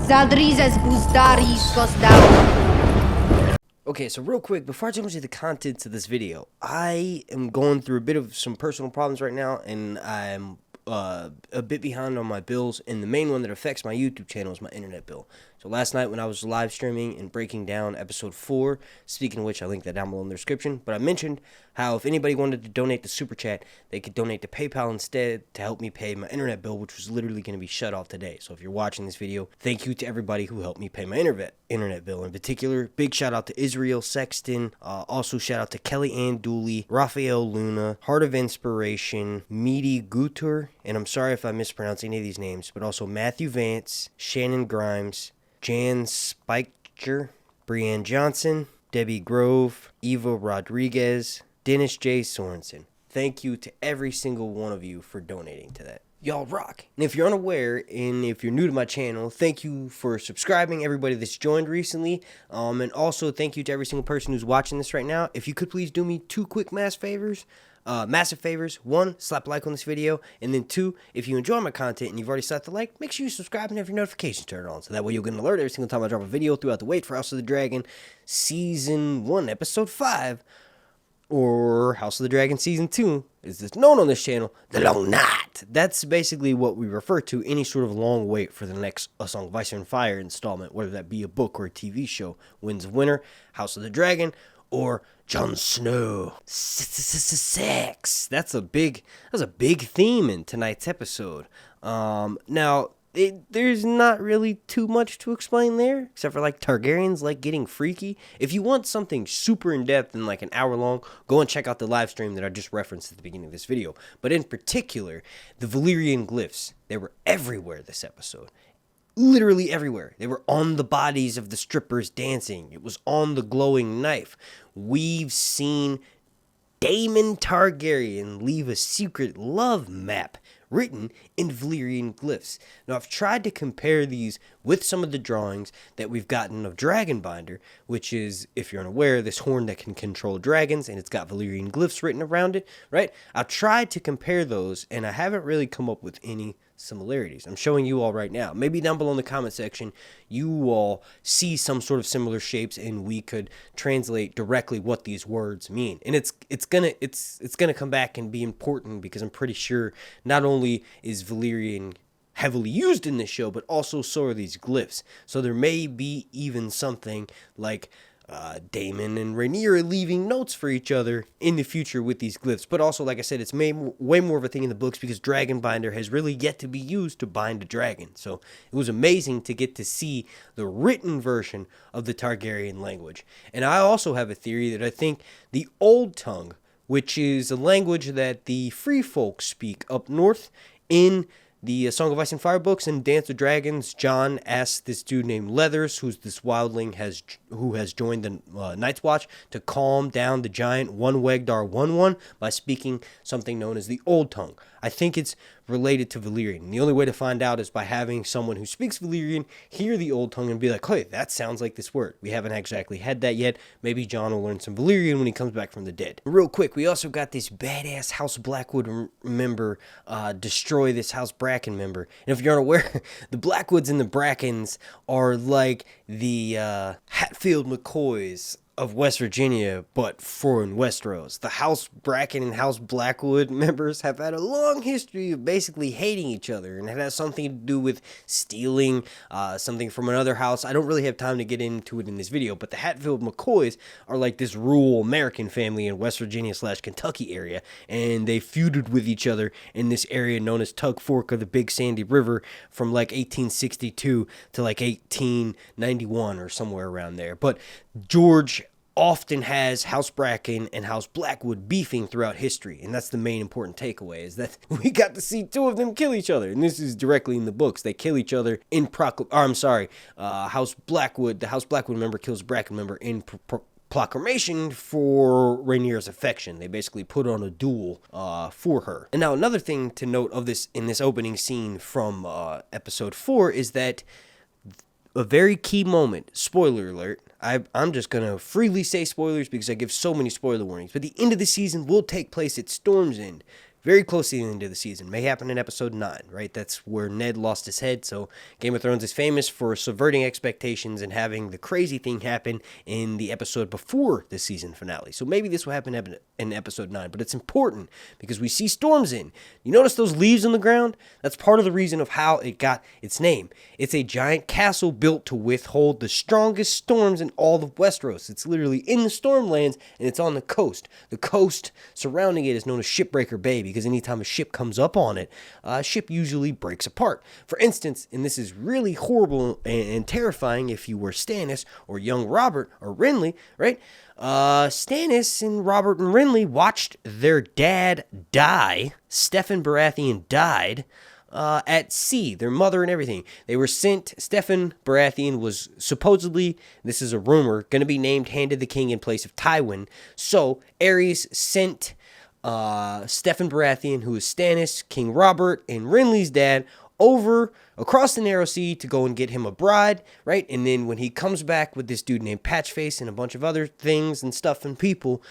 Zaldrizes Buzdaris Gosdau. Okay, so real quick, before I jump into the contents of this video, I am going through a bit of some personal problems right now, and I'm a bit behind on my bills, and the main one that affects my YouTube channel is my internet bill. So last night when I was live streaming and breaking down episode 4, speaking of which, I link that down below in the description, but I mentioned how if anybody wanted to donate to Super Chat, they could donate to PayPal instead to help me pay my internet bill, which was literally going to be shut off today. So if you're watching this video, thank you to everybody who helped me pay my internet bill. In particular, big shout out to Israel Sexton, also shout out to Kelly Ann Dooley, Rafael Luna, Heart of Inspiration, Meaty Guter, and I'm sorry if I mispronounce any of these names, but also Matthew Vance, Shannon Grimes, Jan Spiker, Breanne Johnson, Debbie Grove, Eva Rodriguez, Dennis J. Sorensen. Thank you to every single one of you for donating to that. Y'all rock. And if you're unaware, and if you're new to my channel, thank you for subscribing, everybody that's joined recently. And also thank you to every single person who's watching this right now. If you could please do me two quick massive favors. One, slap a like on this video, and then 2, if you enjoy my content and you've already slapped the like, make sure you subscribe and have your notifications turned on, so that way you'll get an alert every single time I drop a video throughout the wait for House of the Dragon Season 1, Episode 5, or House of the Dragon Season 2, is this known on this channel, The Long Night. That's basically what we refer to any sort of long wait for the next A Song of Ice and Fire installment, whether that be a book or a TV show. Winds of Winter, House of the Dragon, or Jon Snow. Sex. That's a big theme in tonight's episode. Now, there's not really too much to explain there, except for like Targaryens like getting freaky. If you want something super in-depth and like an hour long, go and check out the live stream that I just referenced at the beginning of this video. But in particular, the Valyrian glyphs, they were everywhere this episode. Literally everywhere. They were on the bodies of the strippers dancing. It was on the glowing knife. We've seen Daemon Targaryen leave a secret love map written in Valyrian glyphs. Now, I've tried to compare these with some of the drawings that we've gotten of Dragonbinder, which is, if you're unaware, this horn that can control dragons, and it's got Valyrian glyphs written around it, right? I've tried to compare those, and I haven't really come up with any similarities. I'm showing you all right now. Maybe down below in the comment section, you all see some sort of similar shapes, and we could translate directly what these words mean. And it's gonna come back and be important, because I'm pretty sure not only is Valyrian heavily used in this show, but also so are these glyphs. So there may be even something like Daemon and Rhaenyra leaving notes for each other in the future with these glyphs. But also, like I said, it's way more of a thing in the books, because Dragonbinder has really yet to be used to bind a dragon. So it was amazing to get to see the written version of the Targaryen language. And I also have a theory that I think the Old Tongue, which is a language that the free folk speak up north in the Song of Ice and Fire books and Dance of Dragons, Jon asks this dude named Leathers, who's this wildling who has joined the Night's Watch, to calm down the giant One-Wegdar 1-1 by speaking something known as the Old Tongue. I think it's related to Valyrian. The only way to find out is by having someone who speaks Valyrian hear the Old Tongue and be like, hey, that sounds like this word. We haven't exactly had that yet. Maybe Jon will learn some Valyrian when he comes back from the dead. Real quick, we also got this badass House Blackwood member destroy this House Bracken member. And if you're unaware, the Blackwoods and the Brackens are like the Hatfield McCoys of West Virginia, but for in Westeros. The House Bracken and House Blackwood members have had a long history of basically hating each other, and it has something to do with stealing something from another house. I don't really have time to get into it in this video, but the Hatfield McCoys are like this rural American family in West Virginia / Kentucky area, and they feuded with each other in this area known as Tug Fork of the Big Sandy River from like 1862 to like 1891 or somewhere around there. But George often has House Bracken and House Blackwood beefing throughout history, and that's the main important takeaway, is that we got to see 2 of them kill each other, and this is directly in the books. They kill each other in House Blackwood, the House Blackwood member kills a Bracken member in proclamation for Rhaenyra's affection. They basically put on a duel for her. And now another thing to note of this in this opening scene from episode 4 is that a very key moment, spoiler alert, I'm just going to freely say spoilers because I give so many spoiler warnings, but the end of the season will take place at Storm's End. very close to the end of the season. May happen in episode 9, right? That's where Ned lost his head. So Game of Thrones is famous for subverting expectations and having the crazy thing happen in the episode before the season finale. So maybe this will happen in episode 9, but it's important because we see storms in. You notice those leaves on the ground? That's part of the reason of how it got its name. It's a giant castle built to withhold the strongest storms in all of Westeros. It's literally in the Stormlands, and it's on the coast. The coast surrounding it is known as Shipbreaker Bay, because anytime a ship comes up on it, a ship usually breaks apart. For instance, and this is really horrible and terrifying if you were Stannis or young Robert or Renly, right? Stannis and Robert and Renly watched their dad die. Steffon Baratheon died at sea, their mother and everything. They were sent. Steffon Baratheon was supposedly, this is a rumor, going to be named Hand of the King in place of Tywin. So Aerys sent Steffon Baratheon, who is Stannis, King Robert, and Renly's dad, over across the Narrow Sea to go and get him a bride, right? And then when he comes back with this dude named Patchface and a bunch of other things and stuff and people,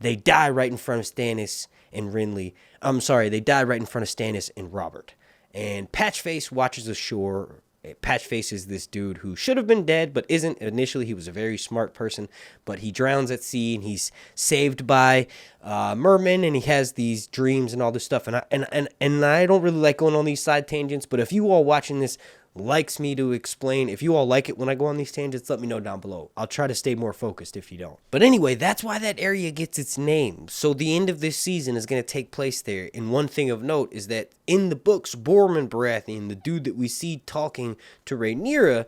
they die right in front of Stannis and Renly. I'm sorry, they die right in front of Stannis and Robert. And Patchface watches ashore. Patchface is this dude who should have been dead, but isn't. Initially, he was a very smart person, but he drowns at sea, and he's saved by mermen, and he has these dreams and all this stuff. And I don't really like going on these side tangents, but if you all watching this likes me to explain, if you all like it when I go on these tangents, let me know down below. I'll try to stay more focused if you don't. But anyway, that's why that area gets its name. So the end of this season is going to take place there. And one thing of note is that in the books, Borman Baratheon, the dude that we see talking to Rhaenyra,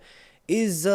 is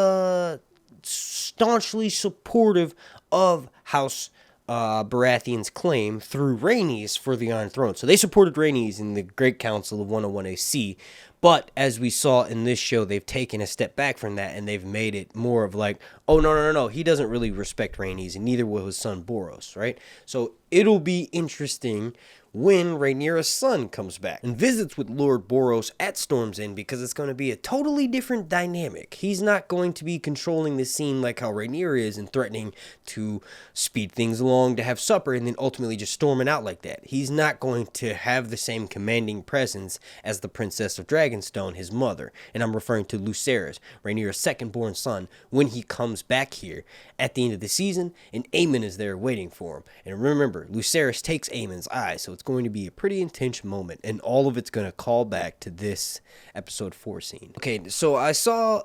staunchly supportive of House Baratheon's claim through Rhaenys for the Iron Throne. So they supported Rhaenys in the Great Council of 101 AC. But as we saw in this show, they've taken a step back from that, and they've made it more of like, oh, no, he doesn't really respect Rhaenys, and neither will his son Boros, right? So it'll be interesting when Rhaenyra's son comes back and visits with Lord Boros at Storm's End, because it's going to be a totally different dynamic. He's not going to be controlling the scene like how Rhaenyra is and threatening to speed things along to have supper and then ultimately just storming out like that. He's not going to have the same commanding presence as the Princess of Dragonstone, his mother, and I'm referring to Lucerys, Rhaenyra's second-born son, when he comes back here at the end of the season, and Aemon is there waiting for him. And remember, Lucerys takes Aemon's eye, so it's going to be a pretty intense moment, and all of it's going to call back to this episode 4 scene. Okay, so I saw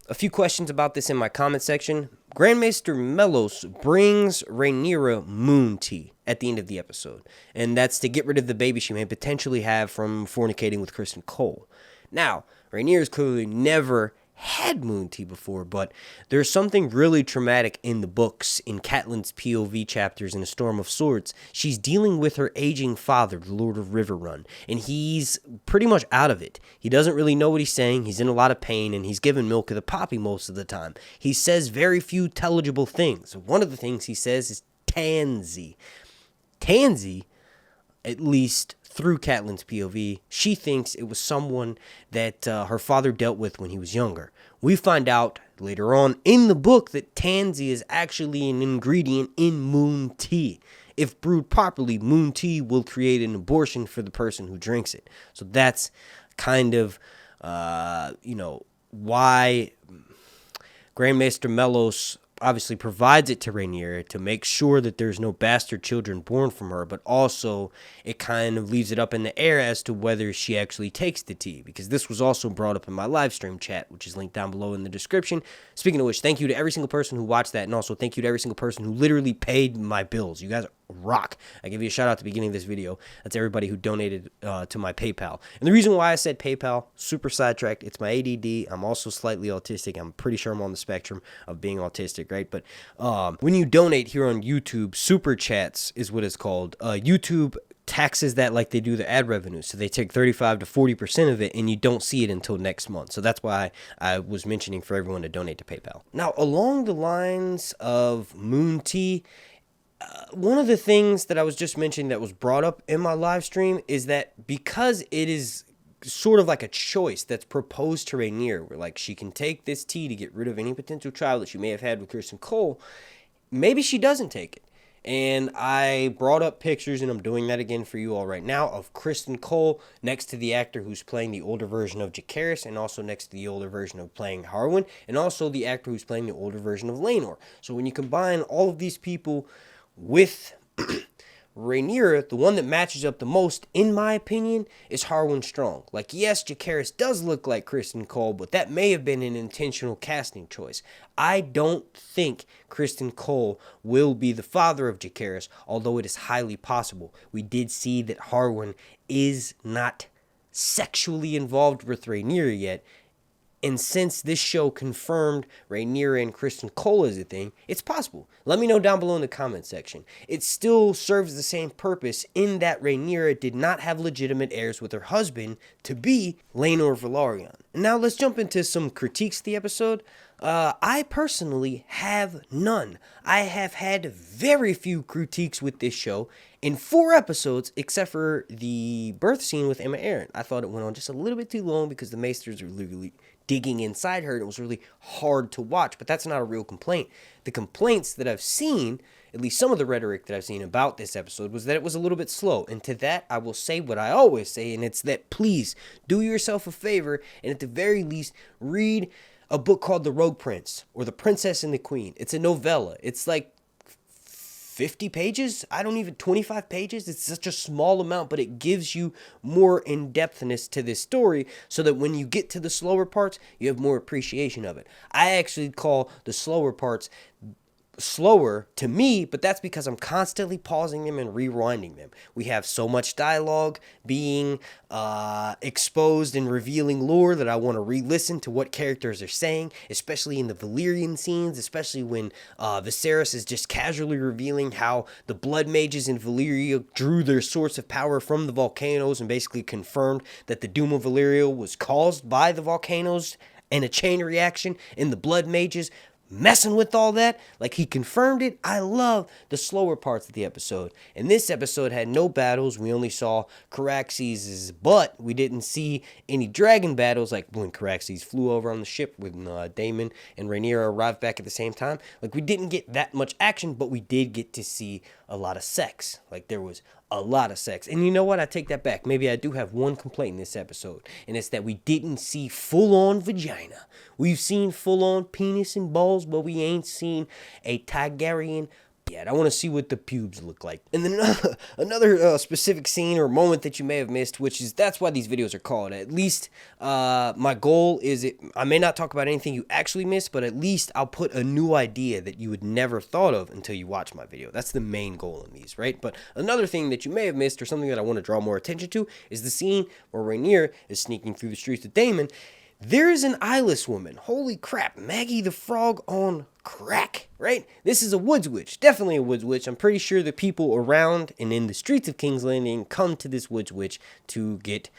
a few questions about this in my comment section. Grandmaster Melos brings Rhaenyra moon tea at the end of the episode, and that's to get rid of the baby she may potentially have from fornicating with Kristen Cole. Now, Rhaenyra's clearly never had moon tea before, but there's something really traumatic in the books, in Catelyn's POV chapters in A Storm of Swords. She's dealing with her aging father, the Lord of Riverrun, and he's pretty much out of it. He doesn't really know what he's saying, he's in a lot of pain, and he's given milk of the poppy most of the time. He says very few intelligible things. One of the things he says is Tansy. Tansy, at least through Catelyn's POV, she thinks it was someone that her father dealt with when he was younger. We find out later on in the book that Tansy is actually an ingredient in moon tea. If brewed properly, moon tea will create an abortion for the person who drinks it. So that's kind of, why Grandmaster Melos obviously provides it to Rhaenyra to make sure that there's no bastard children born from her, but also it kind of leaves it up in the air as to whether she actually takes the tea, because this was also brought up in my live stream chat, which is linked down below in the description. Speaking of which, thank you to every single person who watched that, and also thank you to every single person who literally paid my bills. You guys rock. I give you a shout out at the beginning of this video. That's everybody who donated to my PayPal. And the reason why I said PayPal, super sidetracked, it's my ADD. I'm also slightly autistic. I'm pretty sure I'm on the spectrum of being autistic, right? But when you donate here on YouTube, super chats is what it's called. YouTube taxes that like they do the ad revenue. So they take 35 to 40% of it, and you don't see it until next month. So that's why I was mentioning for everyone to donate to PayPal. Now, along the lines of moon tea, one of the things that I was just mentioning that was brought up in my live stream is that because it is sort of like a choice that's proposed to Rhaenyra, where like she can take this tea to get rid of any potential child that she may have had with Kristen Cole, maybe she doesn't take it. And I brought up pictures, and I'm doing that again for you all right now, of Kristen Cole next to the actor who's playing the older version of Jacaerys, and also next to the older version of playing Harwin, and also the actor who's playing the older version of Laenor. So when you combine all of these people with Rhaenyra, the one that matches up the most, in my opinion, is Harwin Strong. Like, yes, Jacaerys does look like Kristen Cole, but that may have been an intentional casting choice. I don't think Kristen Cole will be the father of Jacaerys, although it is highly possible. We did see that Harwin is not sexually involved with Rhaenyra yet, and since this show confirmed Rhaenyra and Kristen Cole is a thing, it's possible. Let me know down below in the comment section. It still serves the same purpose in that Rhaenyra did not have legitimate heirs with her husband to be Laenor Velaryon. And now let's jump into some critiques of the episode. I personally have none. I have had very few critiques with this show in 4 episodes, except for the birth scene with Emma Arryn. I thought it went on just a little bit too long because the Maesters are literally digging inside her, and it was really hard to watch, but that's not a real complaint. The complaints that I've seen, at least some of the rhetoric that I've seen about this episode, was that it was a little bit slow, and to that, I will say what I always say, and it's that please do yourself a favor, and at the very least, read a book called The Rogue Prince, or The Princess and the Queen. It's a novella. It's like 50 pages, 25 pages. It's such a small amount, but it gives you more in-depthness to this story so that when you get to the slower parts, you have more appreciation of it. I actually call the slower parts slower to me, but that's because I'm constantly pausing them and rewinding them. We have so much dialogue being exposed and revealing lore that I want to re-listen to what characters are saying, especially in the Valyrian scenes, especially when Viserys is just casually revealing how the blood mages in Valyria drew their source of power from the volcanoes and basically confirmed that the doom of Valyria was caused by the volcanoes and a chain reaction in the blood mages messing with all that. Like, he confirmed it. I love the slower parts of the episode. And this episode had no battles. We only saw Caraxes' butt. We didn't see any dragon battles, like when Caraxes flew over on the ship when Daemon and Rhaenyra arrived back at the same time. Like, we didn't get that much action, but we did get to see a lot of sex. Like, there was a lot of sex. And you know what? I take that back. Maybe I do have one complaint in this episode, and it's that we didn't see full-on vagina. We've seen full-on penis and balls, but we ain't seen a Targaryen yet. I want to see what the pubes look like. And then another specific scene or moment that you may have missed, which is, that's why these videos are called. At least my goal is, I may not talk about anything you actually missed, but at least I'll put a new idea that you would never thought of until you watch my video. That's the main goal in these, right? But another thing that you may have missed, or something that I want to draw more attention to, is the scene where Rhaenyra is sneaking through the streets with Daemon. There is an eyeless woman. Holy crap, Maggie the Frog on crack, right? This is a woods witch, definitely a woods witch. I'm pretty sure the people around and in the streets of King's Landing come to this woods witch to get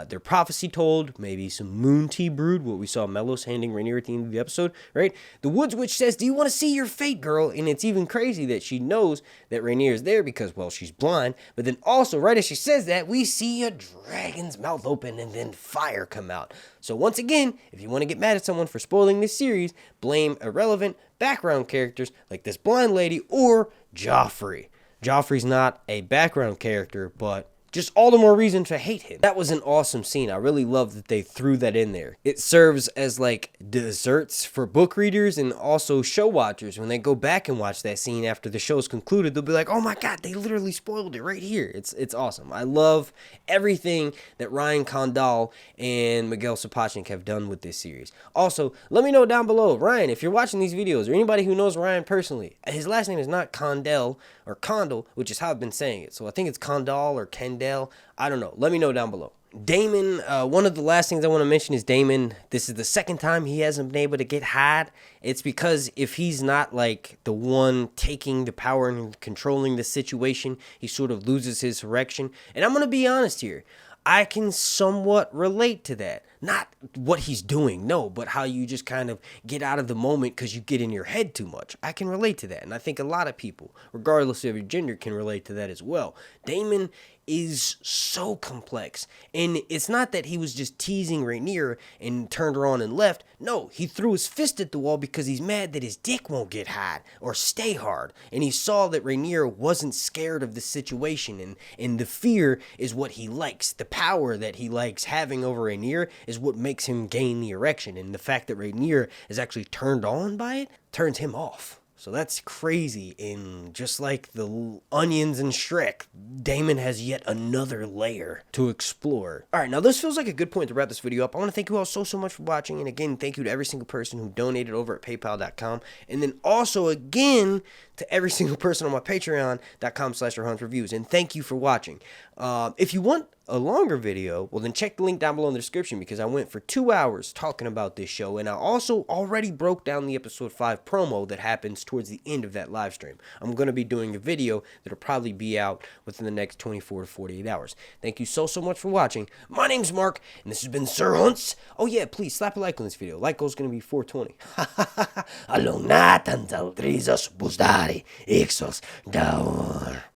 their prophecy told, maybe some moon tea brewed, what we saw Melos handing Rhaenyra at the end of the episode, right? The woods witch says, do you want to see your fate, girl? And it's even crazy that she knows that Rhaenyra is there because, well, she's blind. But then also, right as she says that, we see a dragon's mouth open and then fire come out. So once again, if you want to get mad at someone for spoiling this series, blame irrelevant background characters like this blind lady or Joffrey. Joffrey's not a background character, but just all the more reason to hate him. That was an awesome scene. I really love that they threw that in there. It serves as like desserts for book readers and also show watchers. When they go back and watch that scene after the show's concluded, they'll be like, oh my god, they literally spoiled it right here. It's awesome. I love everything that Ryan Condal and Miguel Sapochnik have done with this series. Also, let me know down below, Ryan, if you're watching these videos, or anybody who knows Ryan personally, his last name is not Condell or Condal, which is how I've been saying it. So I think it's Condal or Kendall. I don't know. Let me know down below. Daemon, one of the last things I want to mention is Daemon. This is the second time he hasn't been able to get hide. It's because if he's not like the one taking the power and controlling the situation, he sort of loses his direction. And I'm going to be honest here. I can somewhat relate to that. Not what he's doing, no, but how you just kind of get out of the moment because you get in your head too much. I can relate to that, and I think a lot of people, regardless of your gender, can relate to that as well. Daemon is so complex. And it's not that he was just teasing Rhaenyra and turned her on and left. No, he threw his fist at the wall because he's mad that his dick won't get hard or stay hard. And he saw that Rhaenyra wasn't scared of the situation. And the fear is what he likes. The power that he likes having over Rhaenyra is what makes him gain the erection. And the fact that Rhaenyra is actually turned on by it turns him off. So that's crazy, and just like the onions in Shrek, Daemon has yet another layer to explore. Alright, now this feels like a good point to wrap this video up. I want to thank you all so much for watching, and again, thank you to every single person who donated over at paypal.com, and then also again to every single person on my patreon.com/reviews, and thank you for watching. If you want a longer video, well then check the link down below in the description, because I went for 2 hours talking about this show, and I also already broke down the episode 5 promo that happens towards the end of that live stream. I'm going to be doing a video that'll probably be out within the next 24 to 48 hours. Thank you so much for watching. My name's Mark, and this has been Sir Hunts. Oh yeah, please slap a like on this video. Like goal's going to be 420. Along Nathan Ixos down.